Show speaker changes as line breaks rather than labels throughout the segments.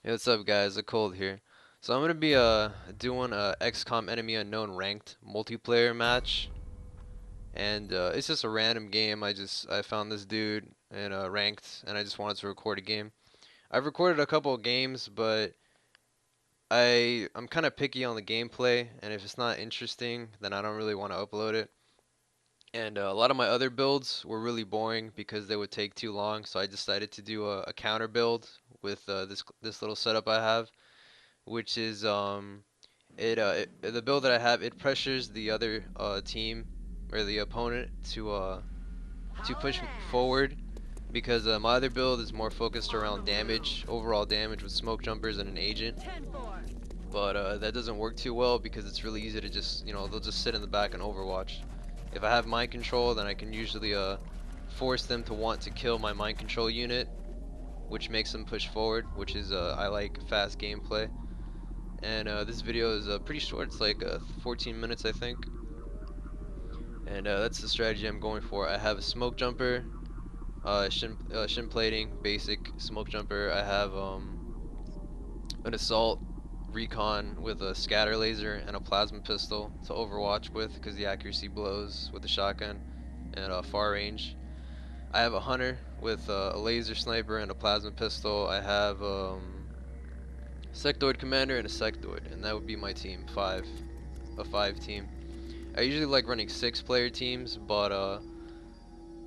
Hey, what's up, guys? A cold here. So I'm gonna be doing a XCOM Enemy Unknown ranked multiplayer match, and it's just a random game. I found this dude in ranked, and I just wanted to record a game. I've recorded a couple of games, but I'm kind of picky on the gameplay, and if it's not interesting, then I don't really want to upload it. And a lot of my other builds were really boring because they would take too long, so I decided to do a counter build with this little setup I have, which is the build that I have, it pressures the other team or the opponent to push forward because my other build is more focused around damage, overall damage with smoke jumpers and an agent. But that doesn't work too well because it's really easy to just, they'll just sit in the back and overwatch. If I have mind control, then I can usually force them to want to kill my mind control unit, which makes them push forward, which is I like fast gameplay. And this video is pretty short. It's like 14 minutes, I think. And that's the strategy I'm going for. I have a smoke jumper, shin plating, basic smoke jumper. I have an assault recon with a scatter laser and a plasma pistol to overwatch with because the accuracy blows with the shotgun and far range. I have a hunter with a laser sniper and a plasma pistol. I have sectoid commander and a sectoid, and that would be my team, a five team. I usually like running 6-player teams, but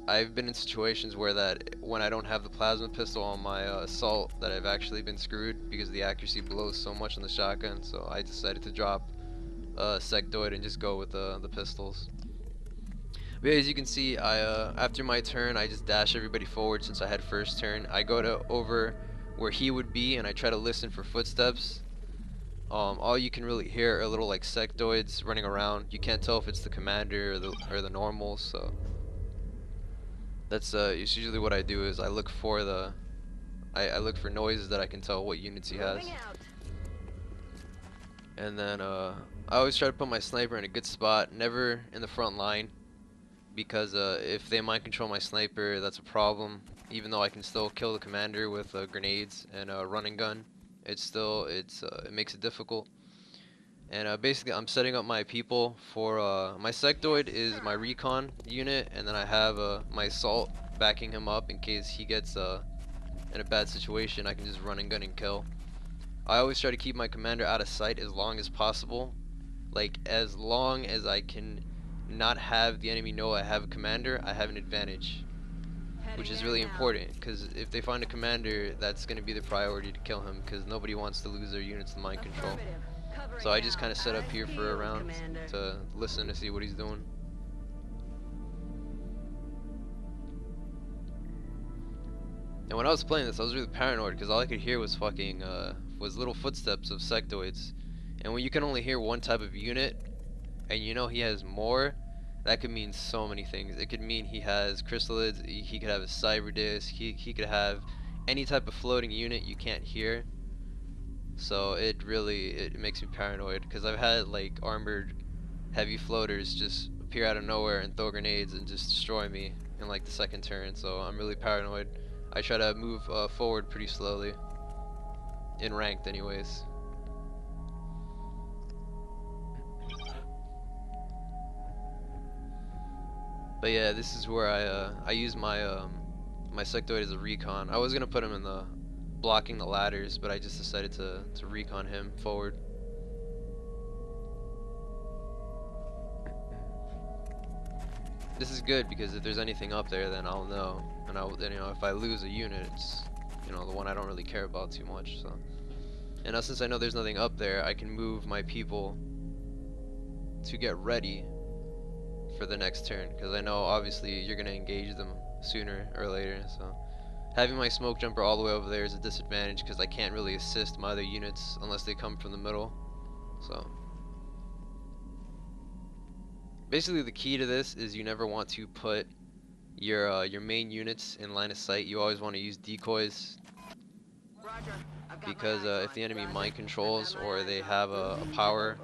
I've been in situations where when I don't have the plasma pistol on my assault, that I've actually been screwed because the accuracy blows so much on the shotgun. So I decided to drop sectoid and just go with the pistols. But yeah, as you can see, after my turn, I just dash everybody forward since I had first turn. I go to over where he would be, and I try to listen for footsteps. All you can really hear are little like sectoids running around. You can't tell if it's the commander or the normals. So that's it's usually what I do is I look for I look for noises that I can tell what units he has. And then I always try to put my sniper in a good spot, never in the front line, because if they mind control my sniper, that's a problem. Even though I can still kill the commander with grenades and a running gun, it makes it difficult. And basically, I'm setting up my people for my sectoid is my recon unit, and then I have my assault backing him up in case he gets in a bad situation. I can just run and gun and kill. I always try to keep my commander out of sight as long as possible, like as long as I can not have the enemy know I have a commander. I have an advantage, which is really important because if they find a commander, that's going to be the priority to kill him because nobody wants to lose their units to mind control. So I just kind of set up here for a round to listen to see what he's doing. And when I was playing this, I was really paranoid because all I could hear was fucking was little footsteps of sectoids. And when you can only hear one type of unit, and you know he has more, that could mean so many things. It could mean he has chrysalids, he could have a cyber disc, he could have any type of floating unit you can't hear. So it makes me paranoid because I've had like armored heavy floaters just appear out of nowhere and throw grenades and just destroy me in like the second turn. So I'm really paranoid. I try to move forward pretty slowly in ranked anyways. But yeah, this is where I use my sectoid as a recon. I was gonna put him in the blocking the ladders, but I just decided to recon him forward. This is good because if there's anything up there, then I'll know, and if I lose a unit, it's the one I don't really care about too much. So, and now since I know there's nothing up there, I can move my people to get ready for the next turn because I know obviously you're gonna engage them sooner or later. So having my smoke jumper all the way over there is a disadvantage because I can't really assist my other units unless they come from the middle. So basically the key to this is you never want to put your main units in line of sight. You always want to use decoys because if the enemy mind controls or they have a power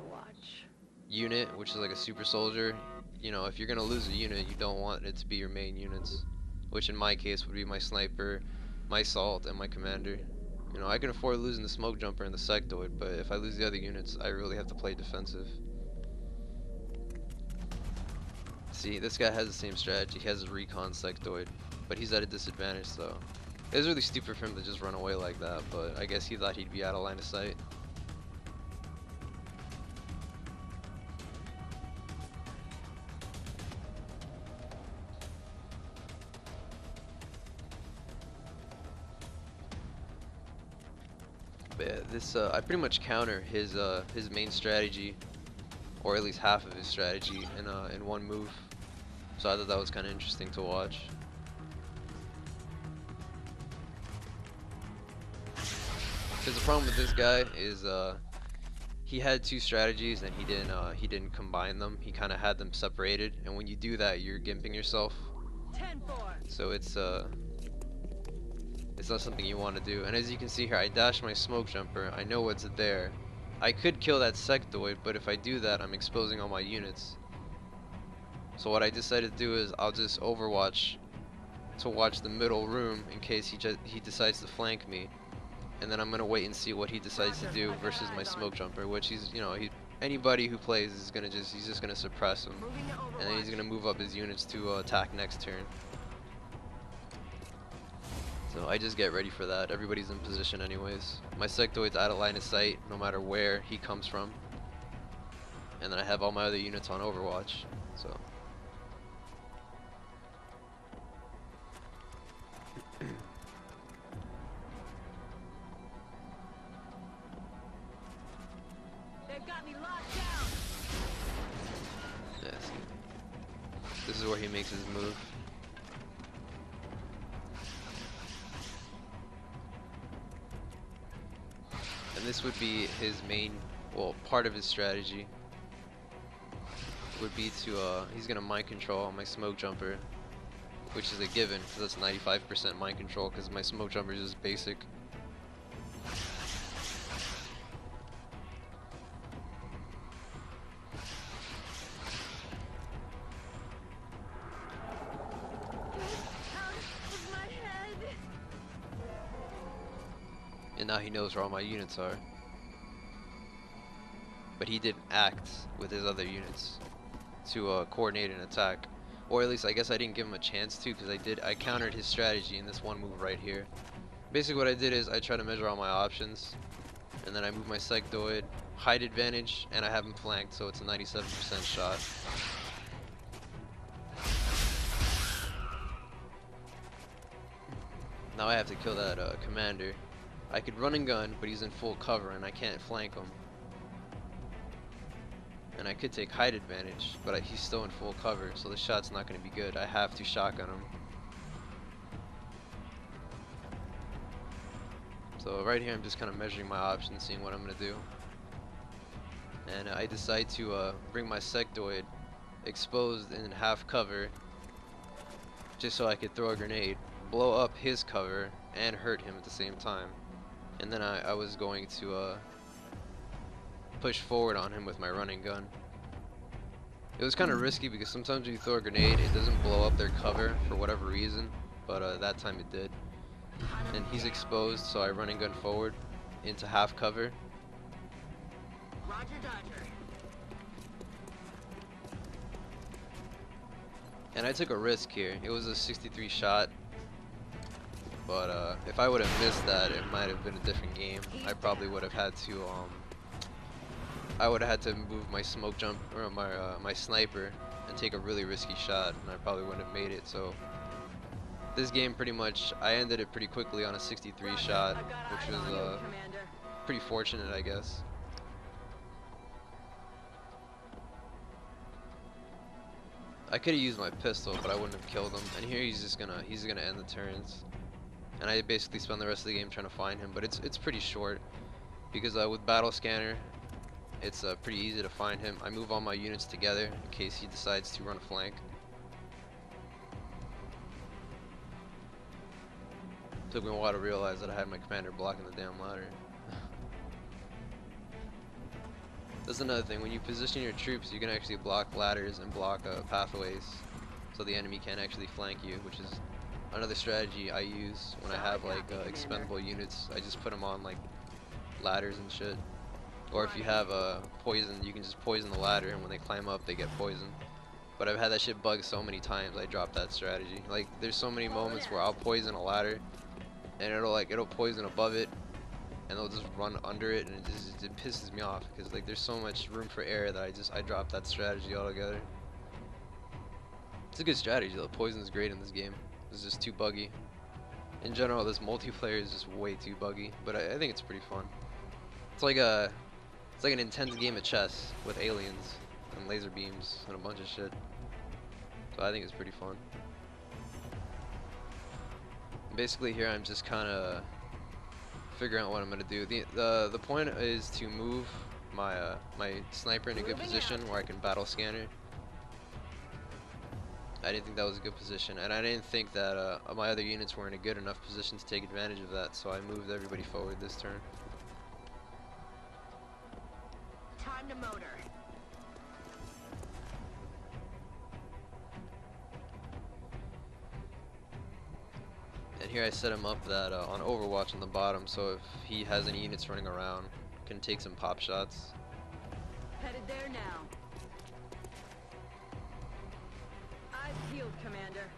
unit, which is like a super soldier, if you're gonna lose a unit, you don't want it to be your main units, which in my case would be my sniper, my assault, and my commander, You know, I can afford losing the smoke jumper and the sectoid, but if I lose the other units, I really have to play defensive. See, this guy has the same strategy. He has a recon sectoid, but he's at a disadvantage, so it was really stupid for him to just run away like that, but I guess he thought he'd be out of line of sight. But yeah, this I pretty much counter his main strategy, or at least half of his strategy, in one move. So I thought that was kind of interesting to watch. Because the problem with this guy is he had two strategies and he didn't combine them. He kind of had them separated, and when you do that, you're gimping yourself. So it's not something you want to do. And as you can see here, I dashed my smoke jumper. I know what's there. I could kill that sectoid, but if I do that, I'm exposing all my units. So what I decided to do is I'll just overwatch to watch the middle room in case he decides to flank me, and then I'm gonna wait and see what he decides to do versus my smoke jumper, which anybody who plays is he's just gonna suppress him, and then he's gonna move up his units to attack next turn. So I just get ready for that. Everybody's in position anyways. My sectoid's out of line of sight no matter where he comes from, and then I have all my other units on overwatch. So
they've got me locked down.
yeah, see. This is where he makes his move. And this would be his main, well, part of his strategy would be to, he's gonna mind control my smoke jumper, which is a given, because that's 95% mind control, because my smoke jumper is just basic. And now he knows where all my units are. But he didn't act with his other units to coordinate an attack. Or at least I guess I didn't give him a chance to, because I countered his strategy in this one move right here. Basically what I did is I try to measure all my options, and then I move my sectoid, height advantage, and I have him flanked, so it's a 97% shot. Now I have to kill that commander. I could run and gun, but he's in full cover and I can't flank him. And I could take height advantage, but he's still in full cover, so the shot's not going to be good. I have to shotgun him. So right here I'm just kind of measuring my options, seeing what I'm going to do. And I decide to bring my sectoid exposed in half cover, just so I could throw a grenade, blow up his cover, and hurt him at the same time. And then I was going to push forward on him with my running gun. It was kind of risky because sometimes when you throw a grenade, it doesn't blow up their cover for whatever reason, but that time it did. And he's exposed, so I running gun forward into half cover.
Roger, Dodger.
And I took a risk here. It was a 63 shot. But if I would have missed that, it might have been a different game. I probably would have had to move my smoke jump or my sniper and take a really risky shot, and I probably wouldn't have made it. So this game pretty much I ended it pretty quickly on a 63 shot, which was pretty fortunate, I guess. I could have used my pistol, but I wouldn't have killed him. And here he's gonna end the turns. And I basically spend the rest of the game trying to find him, but it's pretty short because with battle scanner, it's pretty easy to find him. I move all my units together in case he decides to run a flank. Took me a while to realize that I had my commander blocking the damn ladder. That's another thing. When you position your troops, you can actually block ladders and block pathways, so the enemy can't actually flank you, which is Another strategy I use when I have
Solid
like
copy, Commander.
expendable units, I just put them on like ladders and shit. Or if you
Running.
have poison, you can just poison the ladder, and when they climb up, they get poisoned. But I've had that shit bug so many times, I dropped that strategy. Like, there's so many
Calling
moments where
out.
I'll poison a ladder, and it'll poison above it, and they'll just run under it, and it pisses me off because like there's so much room for error that I drop that strategy altogether. It's a good strategy though. Poison's great in this game. It's just too buggy. In general, this multiplayer is just way too buggy, but I think it's pretty fun. It's like an intense game of chess with aliens and laser beams and a bunch of shit. So I think it's pretty fun. Basically, here I'm just kind of figuring out what I'm gonna do. The point is to move my sniper in a good
Moving
position
out.
where I can battle scanner. I didn't think that was a good position, and I didn't think that my other units were in a good enough position to take advantage of that. So I moved everybody forward this turn.
Time to motor.
And here I set him up that on Overwatch on the bottom, so if he has any units running around, can take some pop shots.
Headed there now. Eyes peeled, Commander.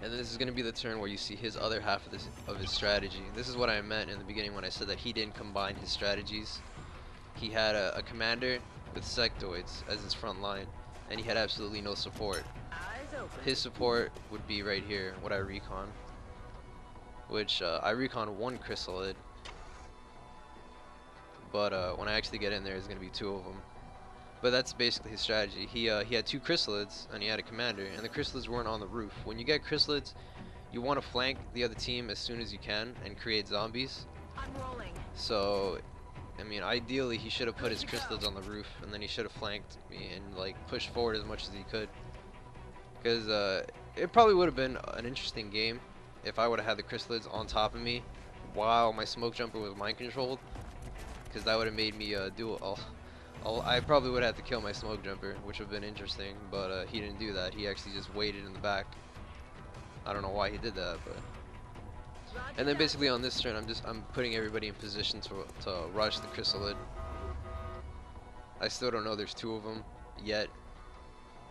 And then this is going to be the turn where you see his other half of his strategy. This is what I meant in the beginning when I said that he didn't combine his strategies. He had a commander with sectoids as his front line, and he had absolutely no support.
Eyes open.
His support would be right here, what I recon, which I recon one chrysalid, but when I actually get in there, there's going to be two of them. But that's basically his strategy. He had two chrysalids and he had a commander, and the chrysalids weren't on the roof. When you get chrysalids, you want to flank the other team as soon as you can and create zombies.
I'm rolling.
So, I mean, ideally he should have put
Good
his
to go.
chrysalids on the roof, and then he should have flanked me and like pushed forward as much as he could. Because it probably would have been an interesting game if I would have had the chrysalids on top of me while my smoke jumper was mind controlled. Because that would have made me I probably would have had to kill my smoke jumper, which would have been interesting, but he didn't do that. He actually just waited in the back. I don't know why he did that, but.
Roger
And then
that.
basically on this turn, I'm putting everybody in position to rush the chrysalid. I still don't know there's two of them yet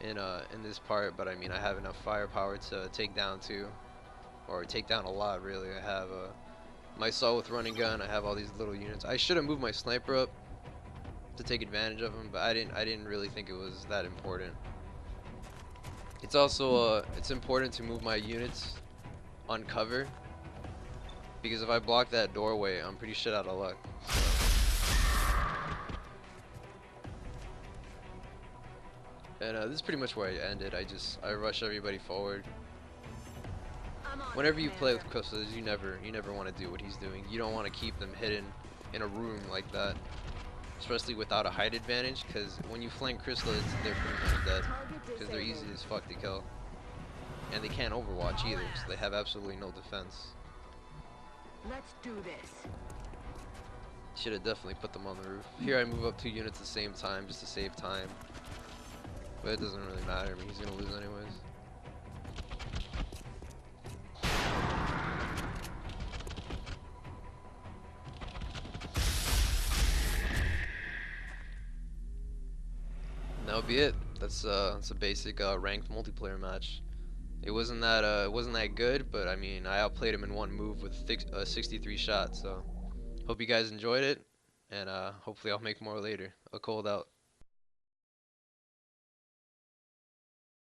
in this part, but I mean I have enough firepower to take down two, or take down a lot really. I have my saw with running gun. I have all these little units. I should have moved my sniper up to take advantage of him, but I didn't really think it was that important. It's also it's important to move my units on cover, because if I block that doorway, I'm pretty shit out of luck. And this is pretty much where I ended. I rush everybody forward.
I'm on
Whenever
it,
you play with
Commander.
crystals, you never want to do what he's doing. You don't want to keep them hidden in a room like that, especially without a height advantage, because when you flank chrysalids, they're pretty much dead,
Target
because they're easy
disabled.
as fuck to kill. And they can't overwatch either, so they have absolutely no defense.
Let's do this.
Should have definitely put them on the roof. Here I move up two units at the same time just to save time. But it doesn't really matter. I mean, he's gonna lose anyways. And that'll be it. That's a basic ranked multiplayer match. It wasn't that good, but I mean I outplayed him in one move with 63 shots. So hope you guys enjoyed it, and hopefully I'll make more later. A cold out.